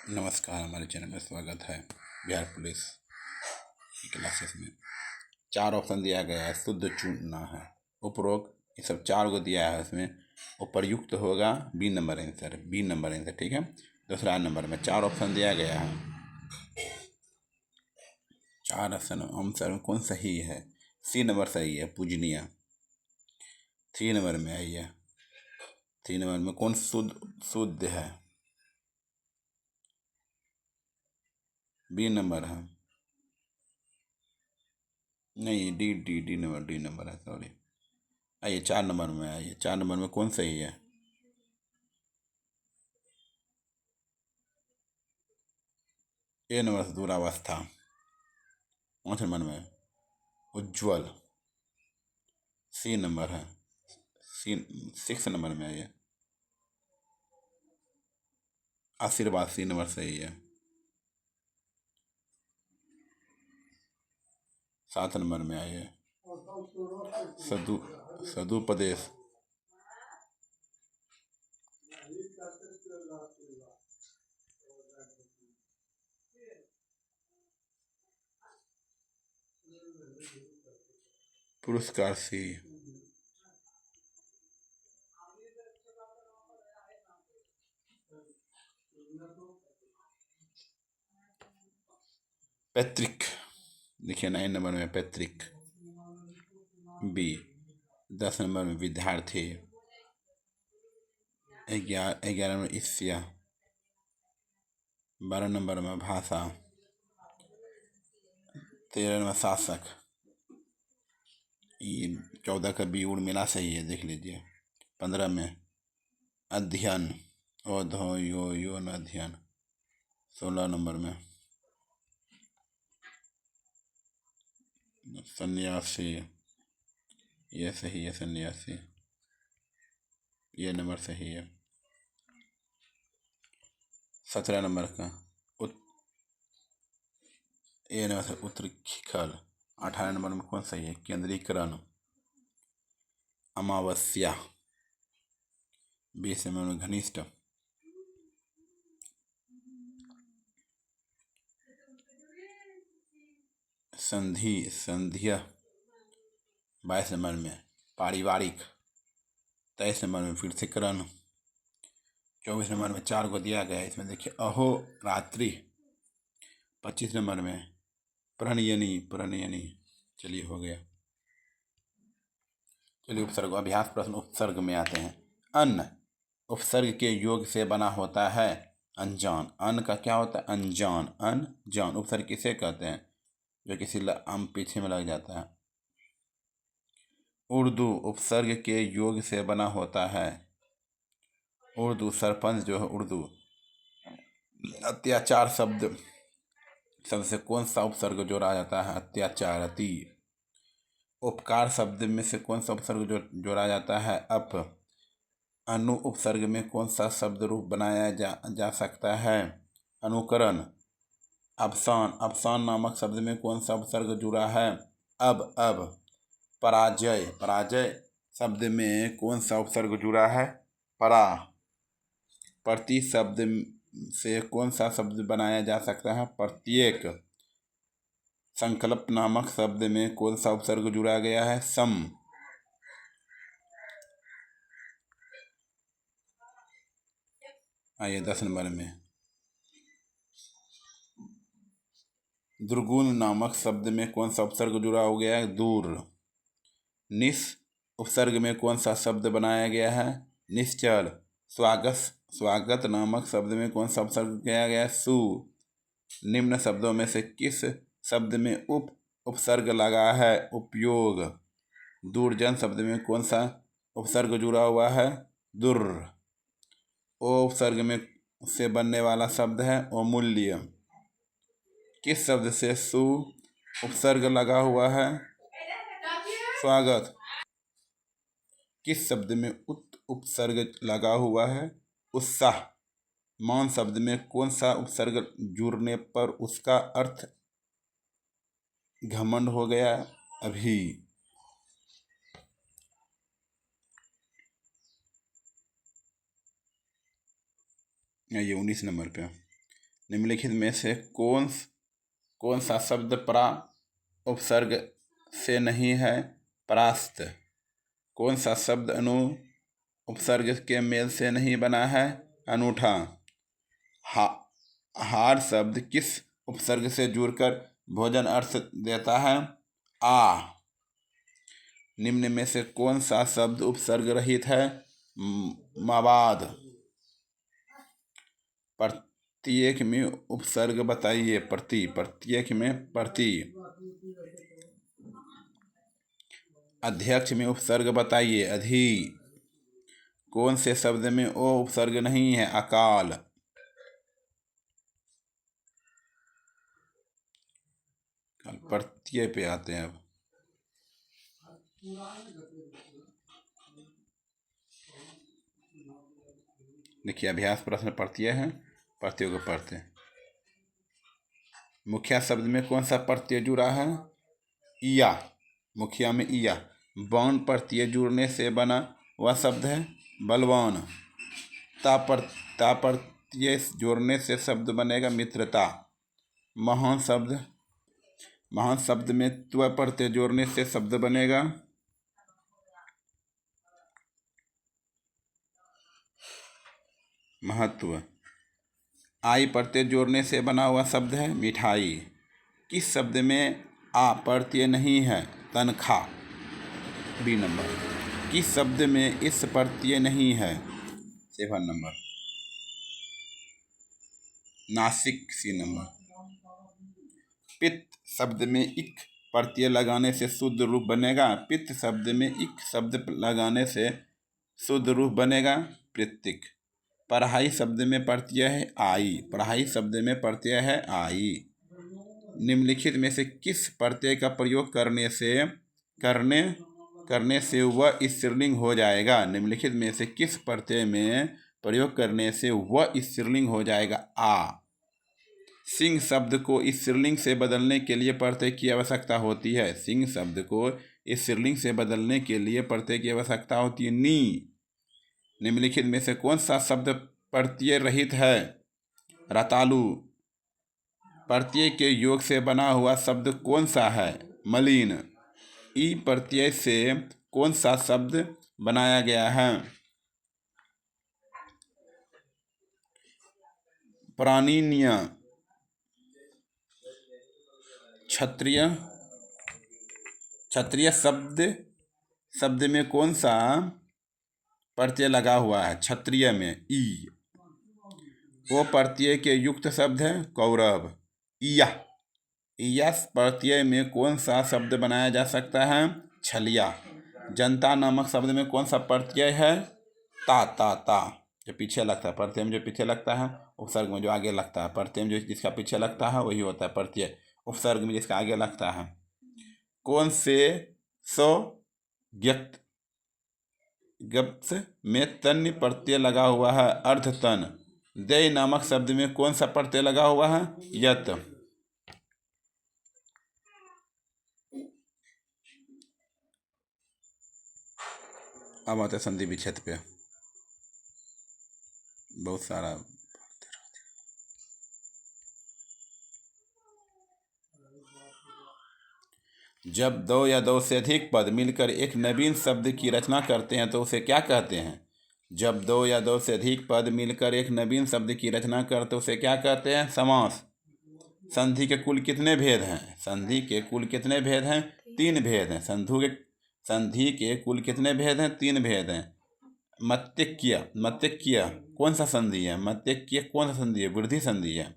नमस्कार, हमारे चैनल में स्वागत है। बिहार पुलिस की क्लासेस में 4 ऑप्शन दिया गया है, शुद्ध चुनना है। उपरोक्त ये सब 4 को दिया है, उसमें उपयुक्त होगा बी नंबर आंसर। ठीक है। दूसरा नंबर में 4 ऑप्शन दिया गया है, 4 आंसर में कौन सही है? सी नंबर सही है, पूजनीय। 3 नंबर में आइए, 3 नंबर में कौन शुद्ध है? बी नंबर है, नहीं डी नंबर है, सॉरी। आइए 4 नंबर में आइए, 4 नंबर में कौन सही है? ए नंबर से दूरावस्था। 5 नंबर में उज्ज्वल, सी नंबर है। सी 6 नंबर में आइए, आशीर्वाद, सी नंबर सही है। 7 नंबर में आइए, सदुपदेश, पुरस्कार, सी। पैतृक, देखिए 9 नंबर में पैतृक, बी। 10 नंबर में विद्यार्थी, 11 में ईर्ष्या, 12 नंबर में भाषा, 13 में शासक। ये 14 का बी उर्मिला सही है, देख लीजिए। 15 में अध्ययन, ओधो यो न अध्ययन। 16 नंबर में सन्यासी, ये सही है, सन्यासी, ये नंबर सही है। 17 नंबर का ए नंबर से उत्तरखिखल। 18 नंबर में कौन सही है? केंद्रीकरण, अमावस्या। 20 नंबर में घनिष्ठ, संध्या। 22 नंबर में पारिवारिक। 23 नंबर में पृथक्करण। 24 नंबर में 4 को दिया गया है, इसमें देखिए अहो रात्रि। 25 नंबर में प्रणयनी। चलिए, हो गया। चलिए उपसर्ग, अभ्यास प्रश्न उपसर्ग में आते हैं। अन्न उपसर्ग के योग से बना होता है अनजान। अन्न का क्या होता है? अनजान, अनजान। उपसर्ग किसे कहते हैं? जो किसी आम पीछे में लग जाता है। उर्दू उपसर्ग के योग से बना होता है। उर्दू, सरपंच जो है उर्दू। अत्याचार शब्द से कौन सा उपसर्ग जोड़ा जाता है? अत्याचारती। उपकार शब्द में से कौन सा उपसर्ग जोड़ा जाता है? अप। अनु उपसर्ग में कौन सा शब्द रूप बनाया जा सकता है? अनुकरण। अवसान नामक शब्द में कौन सा उपसर्ग जुड़ा है? अब। पराजय शब्द में कौन सा उपसर्ग जुड़ा है? परा। प्रति शब्द से कौन सा शब्द बनाया जा सकता है? प्रत्येक। संकल्प नामक शब्द में कौन सा उपसर्ग जुड़ा गया है? सम। आइए 10 नंबर में दुर्गुण नामक शब्द में कौन सा उपसर्ग जुड़ा हो गया है? दूर। निस उपसर्ग में कौन सा शब्द बनाया गया है? निश्चल। स्वागत नामक शब्द में कौन सा उपसर्ग किया गया है? सु। निम्न शब्दों में से किस शब्द में उपसर्ग लगा है? उपयोग। दूरजन शब्द में कौन सा उपसर्ग जुड़ा हुआ है? दुर। ओ उपसर्ग में से बनने वाला शब्द है अमूल्य। किस शब्द से सु उपसर्ग लगा हुआ है? स्वागत। किस शब्द में उपसर्ग लगा हुआ है? उत्साह। मान शब्द में कौन सा उपसर्ग जुड़ने पर उसका अर्थ घमंड हो गया? अभी। ये 19 नंबर पे निम्नलिखित में से कौन सा शब्द परा उपसर्ग से नहीं है? परास्त। कौन सा शब्द अनु उपसर्ग के मेल से नहीं बना है? अनूठा। हार शब्द किस उपसर्ग से जुड़कर भोजन अर्थ देता है? आ। निम्न में से कौन सा शब्द उपसर्ग रहित है? मवाद। प्रत्येक में उपसर्ग बताइए। प्रत्येक में प्रति। अध्यक्ष में उपसर्ग बताइए। अधि। कौन से शब्द में ओ उपसर्ग नहीं है? अकाल। प्रत्यय पे आते हैं अब। देखिए अभ्यास प्रश्न प्रत्यय है, प्रत्यय को पढ़ते हैं। मुखिया शब्द में कौन सा प्रत्यय जुड़ा है? इया। मुखिया में इया। बाण प्रत्यय जुड़ने से बना वह शब्द है बलवान। ता प्रत्यय जोड़ने से शब्द बनेगा मित्रता। महान शब्द में त्व प्रत्यय जोड़ने से शब्द बनेगा महत्व। आई प्रत्यय जोड़ने से बना हुआ शब्द है मिठाई। किस शब्द में आ प्रत्यय नहीं है? तनख्वाह। B number. किस शब्द में इस प्रत्यय नहीं है? 7 नंबर। नासिक। सी नंबर। पित्त शब्द में इक प्रत्यय लगाने से शुद्ध रूप बनेगा। पित्त शब्द में इक शब्द लगाने से शुद्ध रूप बनेगा पित्तिक। पढ़ाई शब्द में प्रत्यय है आई। पढ़ाई शब्द में प्रत्यय है आई। निम्नलिखित में से किस प्रत्यय का प्रयोग करने से वह स्त्रीलिंग हो जाएगा? निम्नलिखित में से किस प्रत्यय में प्रयोग करने से वह स्त्रीलिंग हो जाएगा? आ। सिंह शब्द को स्त्रीलिंग से बदलने के लिए प्रत्यय की आवश्यकता होती है। सिंह शब्द को स्त्रीलिंग से बदलने के लिए प्रत्यय की आवश्यकता होती है। नी। निम्नलिखित में से कौन सा शब्द प्रत्यय रहित है? रतालू। प्रत्यय के योग से बना हुआ शब्द कौन सा है? मलिन। ई प्रत्यय से कौन सा शब्द बनाया गया है? प्राणिन्य। क्षत्रिय। क्षत्रिय शब्द में कौन सा प्रत्यय लगा हुआ है? क्षत्रिय में ई। वो प्रत्यय के युक्त शब्द है कौरव। इया प्रत्यय में कौन सा शब्द बनाया जा सकता है? छलिया। जनता नामक शब्द में कौन सा प्रत्यय है? ता। जो पीछे लगता है प्रत्यय में, जो पीछे लगता है उपसर्ग में जो आगे लगता है। प्रत्यय में जो जिसका पीछे लगता है वही होता है प्रत्यय। उपसर्ग में जिसका आगे लगता है। कौन से व्यक्त में तन्य प्रत्यय लगा हुआ है? अर्धतन। दय नामक शब्द में कौन सा प्रत्यय लगा हुआ है? यत। अब आते संधि विच्छेद पे। बहुत सारा जब दो या दो से अधिक पद मिलकर एक नवीन शब्द की रचना करते हैं तो उसे क्या कहते हैं? जब दो या दो से अधिक पद मिलकर एक नवीन शब्द की रचना करते उसे क्या कहते हैं? समास। संधि के कुल कितने भेद हैं? संधि के कुल कितने भेद हैं? 3 भेद हैं। संधि के कुल कितने भेद हैं? 3 भेद हैं। मत्यक्य कौन सा संधि है? मत्यक्य कौन सा संधि है? वृद्धि संधि है।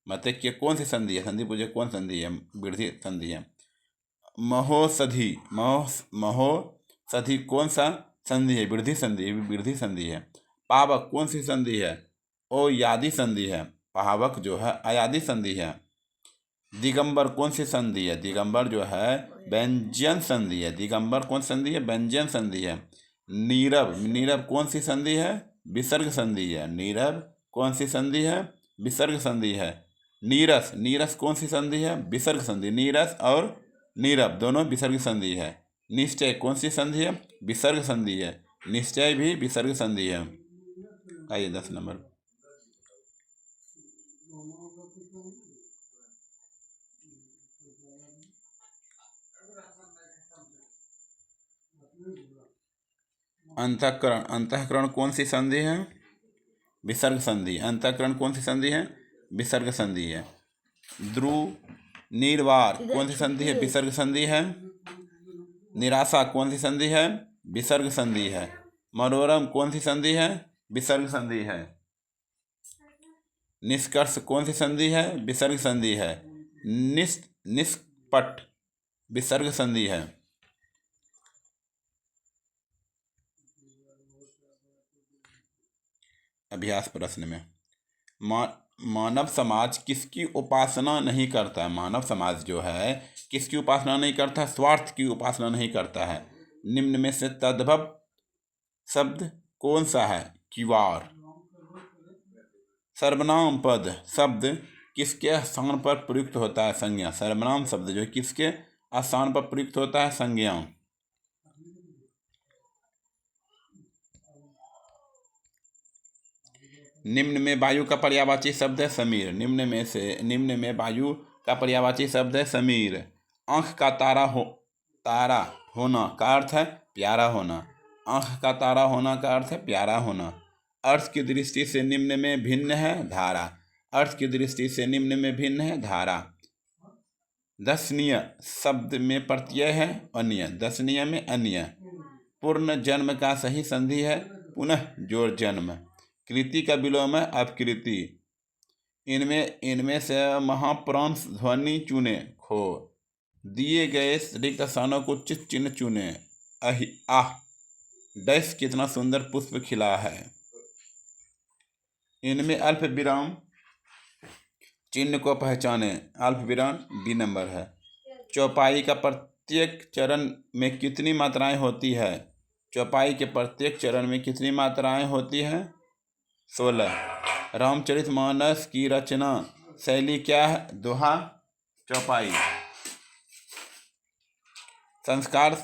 मत्यक्य कौन सी संधि है? संधि पूछे कौन संधि है? वृद्धि संधि है। महोषधि कौन सा संधि है? वृद्धि संधि है। पावक कौन सी संधि है? अयादि संधि है। पावक जो है अयादि संधि है। दिगंबर कौन सी संधि है? दिगंबर जो है व्यंजन संधि है। दिगंबर कौन संधि है? व्यंजन संधि है। नीरव कौन सी संधि है? विसर्ग संधि है। नीरव कौन सी संधि है? विसर्ग संधि है। नीरस कौन सी संधि है? विसर्ग संधि। नीरस और नीरव दोनों विसर्ग संधि है। निश्चय कौन सी संधि है? विसर्ग संधि है। निश्चय भी विसर्ग संधि है। आइए 10 नंबर। अंतःकरण, अंतःकरण कौन सी संधि है? विसर्ग संधि। अंतःकरण कौन सी संधि है? विसर्ग संधि है। ध्रुव, निर्वार कौन सी संधि है? विसर्ग संधि है। निराशा कौन सी संधि है? विसर्ग संधि है। मनोरम कौन सी संधि है? विसर्ग संधि है। निष्कर्ष कौन सी संधि है? विसर्ग संधि है। निष्पट विसर्ग संधि है। अभ्यास प्रश्न में मानव समाज किसकी उपासना नहीं करता है? मानव समाज जो है किसकी उपासना नहीं करता है? स्वार्थ की उपासना नहीं करता है। निम्न में से तद्भव शब्द कौन सा है? किवाड़। सर्वनाम पद शब्द किसके स्थान पर प्रयुक्त होता है? संज्ञा। सर्वनाम शब्द जो है किसके स्थान पर प्रयुक्त होता है? संज्ञा। निम्न में वायु का पर्यायवाची शब्द है समीर। निम्न में वायु का पर्यायवाची शब्द है समीर। आँख का तारा होना का अर्थ है प्यारा होना। आँख का तारा होना का अर्थ है प्यारा होना। अर्थ की दृष्टि से निम्न में भिन्न है धारा। अर्थ की दृष्टि से निम्न में भिन्न है धारा। दर्शनीय शब्द में प्रत्यय है अन्य। दर्शनीय में अन्य। पूर्ण जन्म का सही संधि है पुनः जोड़ जन्म। कृति का विलोम है अपकृति। इनमें से महाप्राण ध्वनि चुने खो। दिए गए रिक्त स्थानों को चित चिन्ह चुने। आह डैश कितना सुंदर पुष्प खिला है। इनमें अल्प विराम चिन्ह को पहचाने। अल्प विराम बी नंबर है। चौपाई का प्रत्येक चरण में कितनी मात्राएं होती है? चौपाई के प्रत्येक चरण में कितनी मात्राएं होती हैं? 16। रामचरितमानस की रचना शैली क्या है? दोहा चौपाई। संस्कार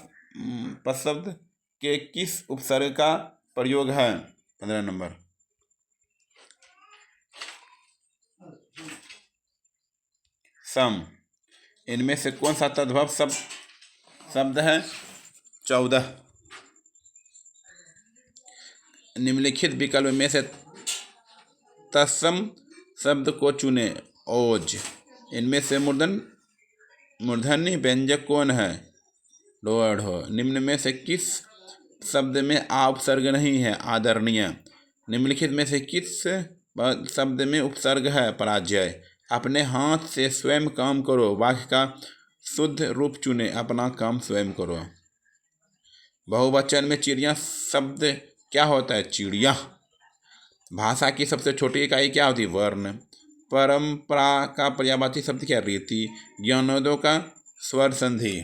पद शब्द के किस उपसर्ग का प्रयोग है? 15 नंबर। सम। इनमें से कौन सा तद्भव शब्द है? 14। निम्नलिखित विकल्प में से तत्सम शब्द को चुने। ओज। इनमें से मूर्धन्य व्यंजक कौन है? लोअर हो। निम्न में से किस शब्द में आ उपसर्ग नहीं है? आदरणीय। निम्नलिखित में से किस शब्द में उपसर्ग है? पराजय। अपने हाथ से स्वयं काम करो। वाक्य का शुद्ध रूप चुने। अपना काम स्वयं करो। बहुवचन में चिड़िया शब्द क्या होता है? चिड़िया। भाषा की सबसे छोटी इकाई क्या होती है? वर्ण। परंपरा का पर्यायवाची शब्द क्या? रीति। ज्ञानोदय का स्वर संधि।